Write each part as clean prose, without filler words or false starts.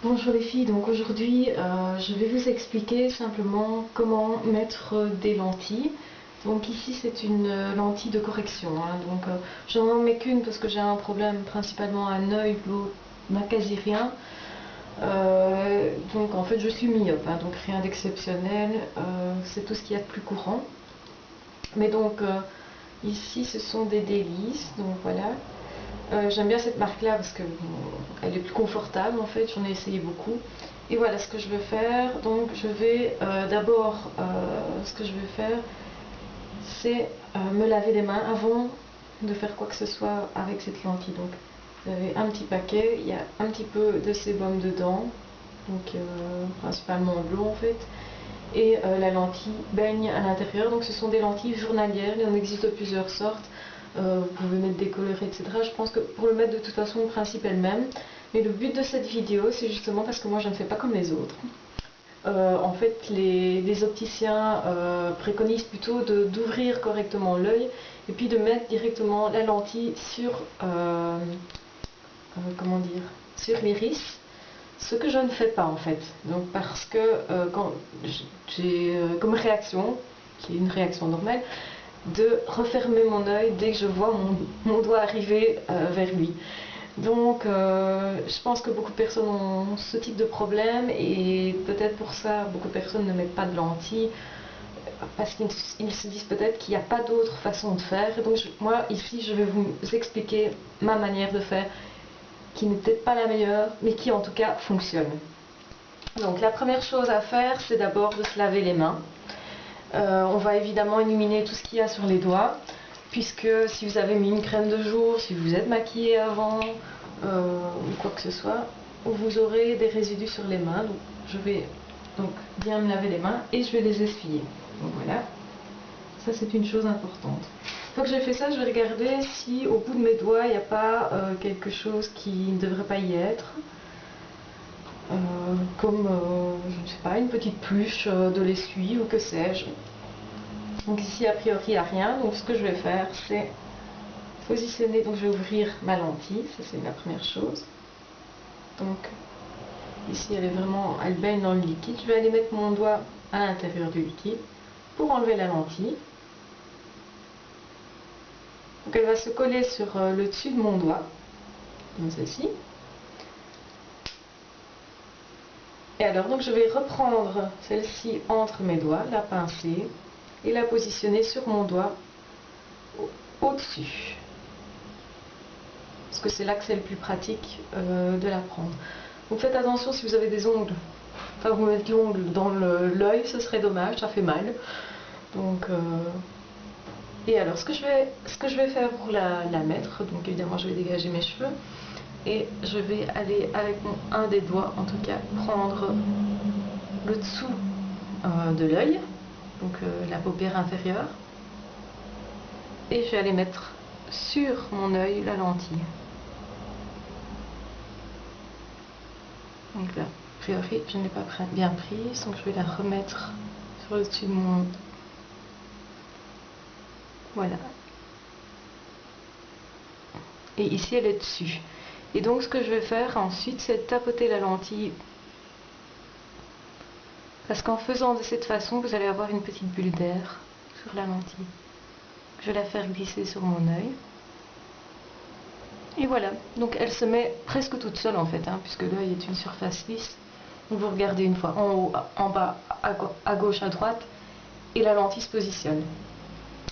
Bonjour les filles, donc aujourd'hui je vais vous expliquer simplement comment mettre des lentilles. Donc ici c'est une lentille de correction, hein. Donc je n'en mets qu'une parce que j'ai un problème principalement à un œil, l'autre n'a quasi rien. Donc en fait je suis myope, hein, donc rien d'exceptionnel, c'est tout ce qu'il y a de plus courant. Mais donc ici ce sont des délices, donc voilà. J'aime bien cette marque là parce que elle est plus confortable en fait, j'en ai essayé beaucoup. Et voilà ce que je veux faire. Donc je vais d'abord, ce que je vais faire c'est me laver les mains avant de faire quoi que ce soit avec cette lentille. Donc vous avez un petit paquet, il y a un petit peu de sébum dedans, donc principalement de l'eau en fait. Et la lentille baigne à l'intérieur, donc ce sont des lentilles journalières, il en existe de plusieurs sortes. Vous pouvez mettre des colorés, etc. Je pense que pour le mettre de toute façon, le principe est le même. Mais le but de cette vidéo, c'est justement parce que moi je ne fais pas comme les autres. En fait, les opticiens préconisent plutôt d'ouvrir correctement l'œil et puis de mettre directement la lentille sur, comment dire, sur l'iris. Ce que je ne fais pas en fait. Donc parce que quand j'ai comme réaction, qui est une réaction normale, de refermer mon œil dès que je vois mon doigt arriver vers lui. Donc je pense que beaucoup de personnes ont ce type de problème et peut-être pour ça beaucoup de personnes ne mettent pas de lentilles parce qu'ils se disent peut-être qu'il n'y a pas d'autre façon de faire. Et donc moi ici je vais vous expliquer ma manière de faire qui n'est peut-être pas la meilleure mais qui en tout cas fonctionne. Donc la première chose à faire c'est d'abord de se laver les mains. On va évidemment éliminer tout ce qu'il y a sur les doigts, puisque si vous avez mis une crème de jour, si vous êtes maquillé avant, ou quoi que ce soit, vous aurez des résidus sur les mains. Donc je vais donc bien me laver les mains et je vais les essuyer. Donc voilà, ça c'est une chose importante. Une fois que j'ai fait ça, je vais regarder si au bout de mes doigts il n'y a pas quelque chose qui ne devrait pas y être. Comme, je ne sais pas, une petite pluche de l'essuie ou que sais-je. Donc ici a priori il n'y a rien, donc ce que je vais faire c'est positionner, donc je vais ouvrir ma lentille, ça c'est la première chose. Donc ici elle est vraiment, elle baigne dans le liquide, je vais aller mettre mon doigt à l'intérieur du liquide pour enlever la lentille. Donc elle va se coller sur le dessus de mon doigt, comme ceci. Et alors donc je vais reprendre celle-ci entre mes doigts, la pincer et la positionner sur mon doigt au-dessus. Parce que c'est là que c'est le plus pratique de la prendre. Donc faites attention si vous avez des ongles, enfin vous mettez l'ongle dans l'œil, ce serait dommage, ça fait mal. Donc, et alors ce que je vais faire pour la mettre, donc évidemment je vais dégager mes cheveux, et je vais aller avec un des doigts en tout cas prendre le dessous de l'œil, donc la paupière inférieure, et je vais aller mettre sur mon œil la lentille. Donc là, a priori, je ne l'ai pas bien prise, donc je vais la remettre sur le dessus de mon... Voilà. Et ici, elle est dessus. Et donc, ce que je vais faire ensuite, c'est tapoter la lentille. Parce qu'en faisant de cette façon, vous allez avoir une petite bulle d'air sur la lentille. Je vais la faire glisser sur mon œil. Et voilà. Donc, elle se met presque toute seule en fait, hein, puisque l'œil est une surface lisse. Vous regardez une fois en haut, en bas, à gauche, à droite, et la lentille se positionne.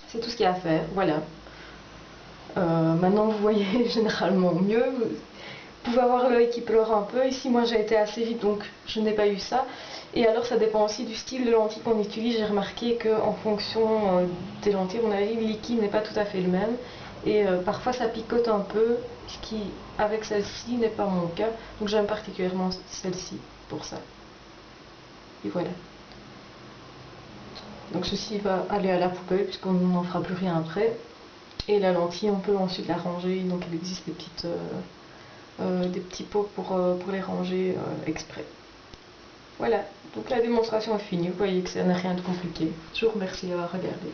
C'est tout ce qu'il y a à faire, voilà. Maintenant vous voyez généralement mieux. Vous pouvez avoir l'œil qui pleure un peu. Ici moi j'ai été assez vite donc je n'ai pas eu ça. Et alors ça dépend aussi du style de lentille qu'on utilise. J'ai remarqué qu'en fonction des lentilles, à mon avis, le liquide n'est pas tout à fait le même. Et parfois ça picote un peu, ce qui avec celle-ci n'est pas mon cas. Donc j'aime particulièrement celle-ci pour ça. Et voilà. Donc ceci va aller à la poubelle puisqu'on n'en fera plus rien après. Et la lentille, on peut ensuite la ranger. Donc il existe des petits pots pour les ranger exprès. Voilà, donc la démonstration est finie. Vous voyez que ça n'a rien de compliqué. Je vous remercie d'avoir regardé.